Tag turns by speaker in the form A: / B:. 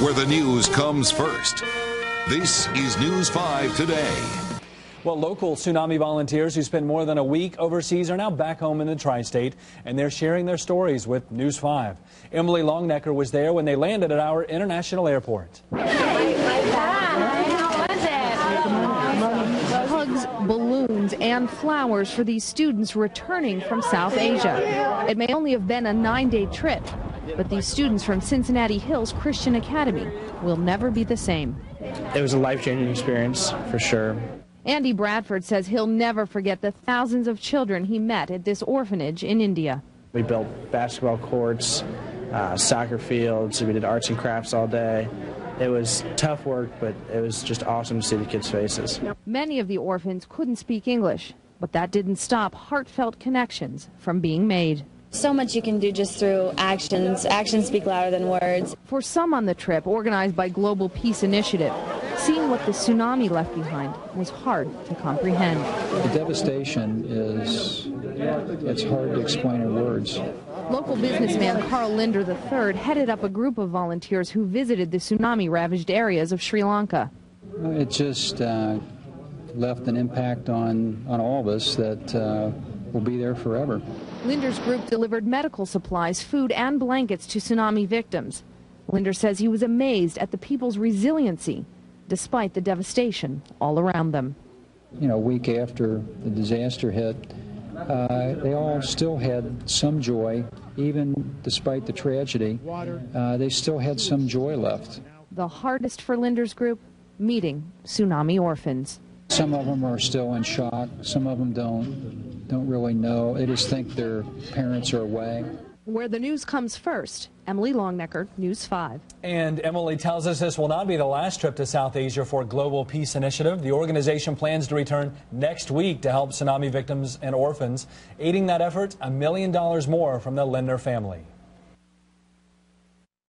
A: where the news comes first. This is News 5 Today.
B: Well, local tsunami volunteers who spent more than a week overseas are now back home in the tri-state, and they're sharing their stories with News 5. Emily Longnecker was there when they landed at our international airport.
C: Hugs, balloons, and flowers for these students returning from South Asia. It may only have been a 9-day trip, but these students from Cincinnati Hills Christian Academy will never be the same.
D: It was a life-changing experience, for sure.
C: Andy Bradford says he'll never forget the thousands of children he met at this orphanage in India.
D: We built basketball courts, soccer fields, we did arts and crafts all day. It was tough work, but it was just awesome to see the kids' faces.
C: Many of the orphans couldn't speak English, but that didn't stop heartfelt connections from being made.
E: So much you can do just through actions. Actions speak louder than words.
C: For some on the trip, organized by Global Peace Initiative, seeing what the tsunami left behind was hard to comprehend.
F: The devastation it's hard to explain in words.
C: Local businessman Carl Linder III headed up a group of volunteers who visited the tsunami-ravaged areas of Sri Lanka.
F: It just left an impact on all of us that will be there forever.
C: Linder's group delivered medical supplies, food, and blankets to tsunami victims. Linder says he was amazed at the people's resiliency, despite the devastation all around them.
F: You know, a week after the disaster hit, they all still had some joy, even despite the tragedy. They still had some joy left.
C: The hardest for Linder's group, meeting tsunami orphans.
F: Some of them are still in shock. Some of them don't really know. They just think their parents are away.
C: Where the news comes first, Emily Longnecker, News 5.
B: And Emily tells us this will not be the last trip to South Asia for Global Peace Initiative. The organization plans to return next week to help tsunami victims and orphans. Aiding that effort, $1 million more from the Linder family.